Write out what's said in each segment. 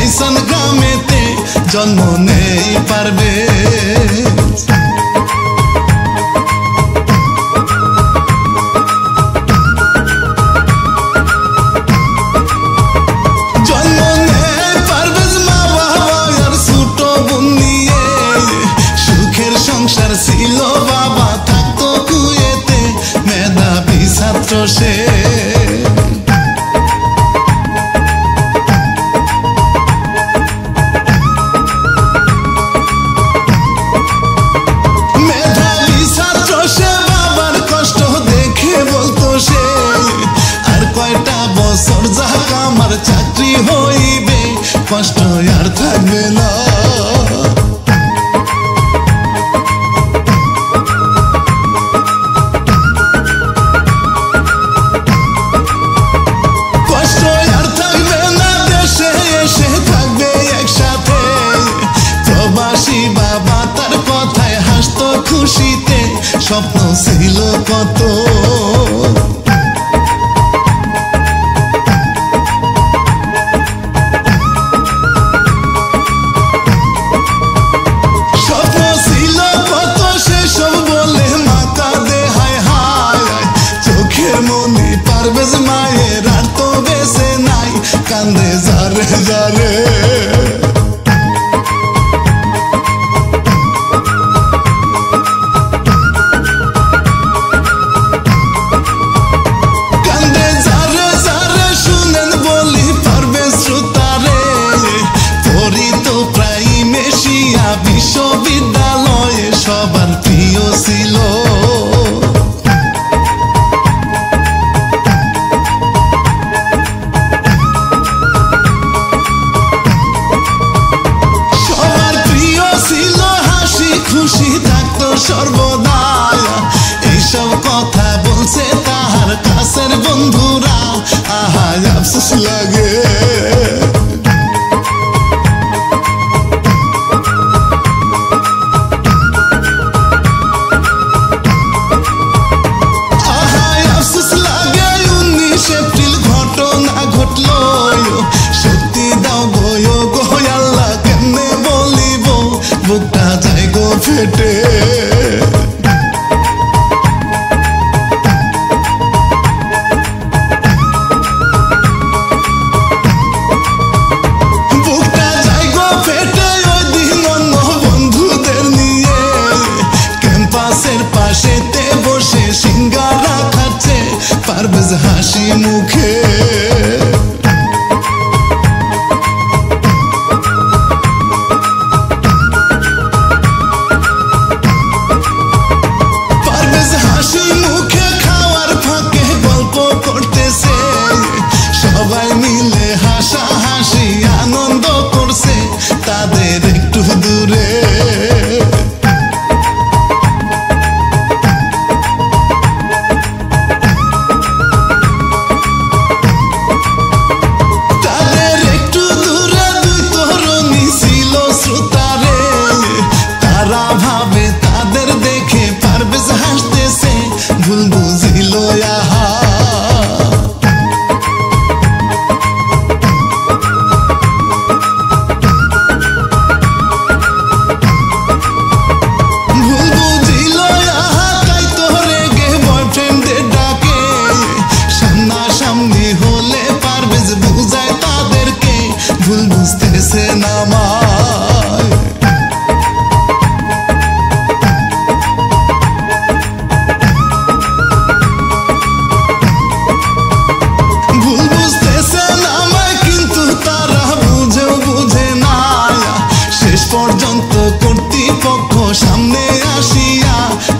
লাইসান গ্রামেতে জন্ম নেই পারভেজ। জন্ম নেই পারভেজ মা বাবা আর ছোট বোন নিয়ে, সুখের সংসার ছিল বাবা থাকতো কুয়েতে, মেধাবী ছাত্র সে। মেধাবী ছাত্র সে, বাবার কষ্ট দেখে বলতো সে, আর কয়টা বছর যাক আমার চাকরি হইবে, কষ্ট আর থাকবে না। বাবা তার কথায় হাসতো খুশিতে, স্বপ্ন ছিল কত। স্বপ্ন ছিল কত সেসব বলে মা কাঁদে হায় হায়, চোখের মনি পারভেজ মায়ের আর তো বেঁচে নাই, কান্দে যারে যারে। বিশ্ববিদ্যালয়ে সবার প্রিয় ছিল, সবার প্রিয় ছিল, হাসি খুশি থাকতো সর্বদা। এইসব কথা বলছে তাহার কাছের বন্ধুরা, আহা আফসোস লাগে। বুকটা যায় গো ফেটে, বুকটা যায় গো ফেটে। ওই দিন অন্য বন্ধুদের নিয়ে ক্যাম্পাসের পাশেতে বসে সিঙ্গারা খাচ্ছে পারভেজ হাসি মুখে। সবাই মিলে হাসা হাসি আনন্দ করছে তাদের একটু দূরে। তাদের একটু দূরে দুই তরুণী ছিল শ্রোতারে, তারা ভাবে তাদের দেখে পারভেজ হাসতেছে, ভুল বুঝিল আহা। ভুল বুঝতেছে না মায়, ভুল বুঝতেছে না মায়, কিন্তু তারা বুঝেও বুঝে না। শেষ পর্যন্ত কর্তৃপক্ষ সামনে আসিয়া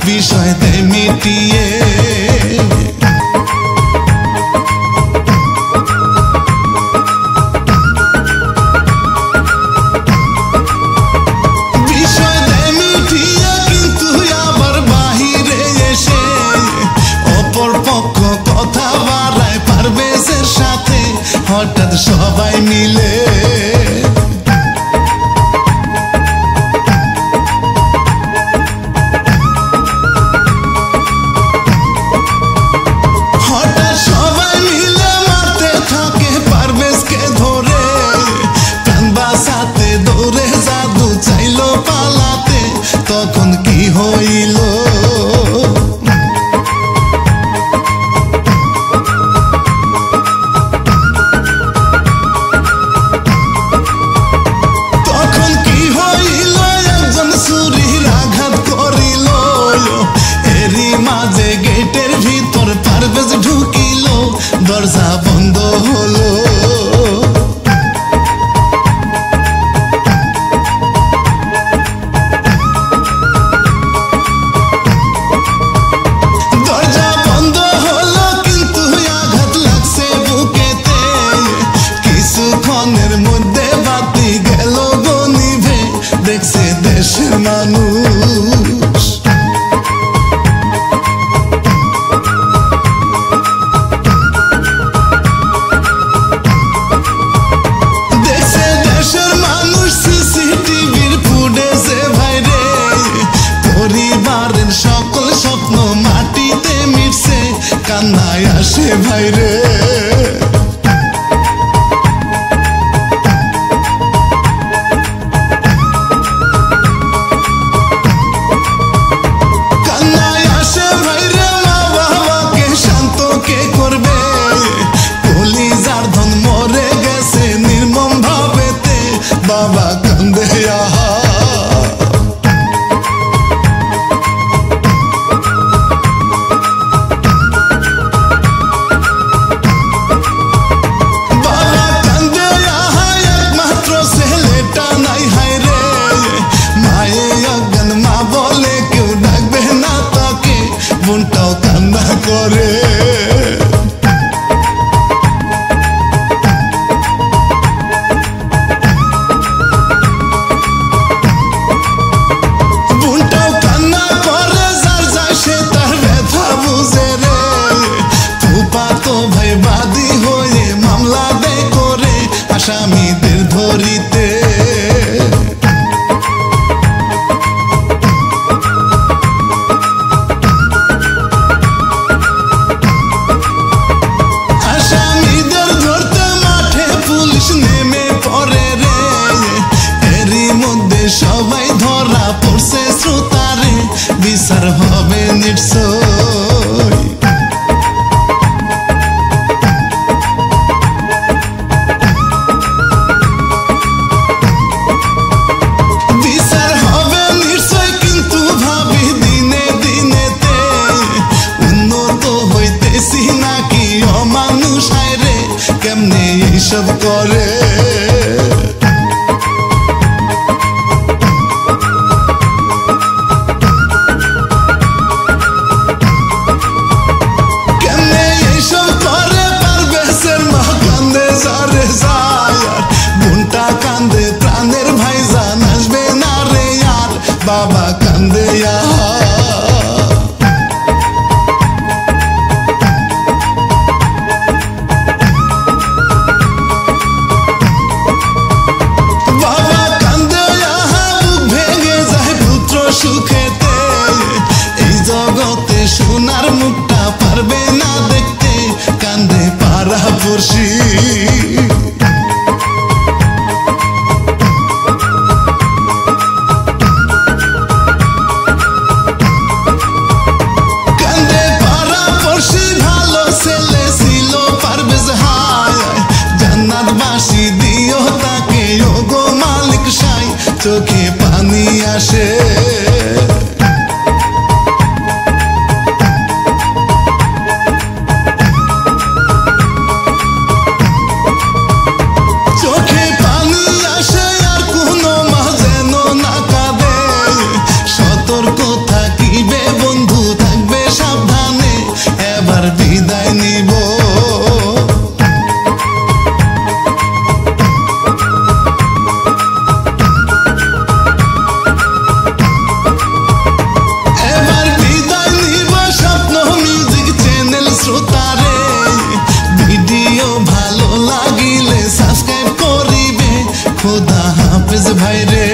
বিষয় দেয় মিটিয়ে। হঠাৎ সবাই মিলে বাতি গেল গো নিভে, দেখছে দেশের মানুষ। দেখছে দেশের মানুষ সিসিটিভির ফুটেজে ভাইরে, পরিবারের সকল স্বপ্ন মাটিতে মিশছে, কান্নায় আসে ভাইরে। কান্নায় আসে ভাইরে, মা বাবাকে শান্ত কে করবে, কলিজার ধন মরে গেছে নির্মম ভাবেতে, বাবা কান্দে আহা। মনটাও কান্না করে, বোনটাও কান্না করে, যার যায় সে তার ব্যথা বুঝে রে। ফুফাতো ভাই বাদী হয়ে মামলা দেয় করে আসামিদের ধরিতে। সবাই ধরা পড়ছে শ্রোতারে, বিচার হবে নিশ্চয়। বিচার হবে নিশ্চয়, কিন্তু ভাবি দিনে দিনেতে উন্নত হইতেছি নাকি অমানুষ হায়রে, কেমনে এইসব করে। বোনটা কান্দে প্রাণের ভাইজান আসবে না রে আর, বাবা কান্দে বাবা কান্দে বুক ভেঙে যায় পুত্র সুখেতে, এই জগতে সোনার মুখটা পারবে না দেখতে, কান্দে পাড়া পড়শি। দিও তাকে ওগো মালিক সাই, চোখে পানি আসে। চোখে পানি আসে আর কোনো মা যেন না কাঁদে, সতর্ক থাকিবে বন্ধু থাকবে সাবধানে, এবার বিদায় নিব। ভিডিও ভালো লাগিলে সাবস্ক্রাইব করিবে, খোদা হাফেজ ভাইরে।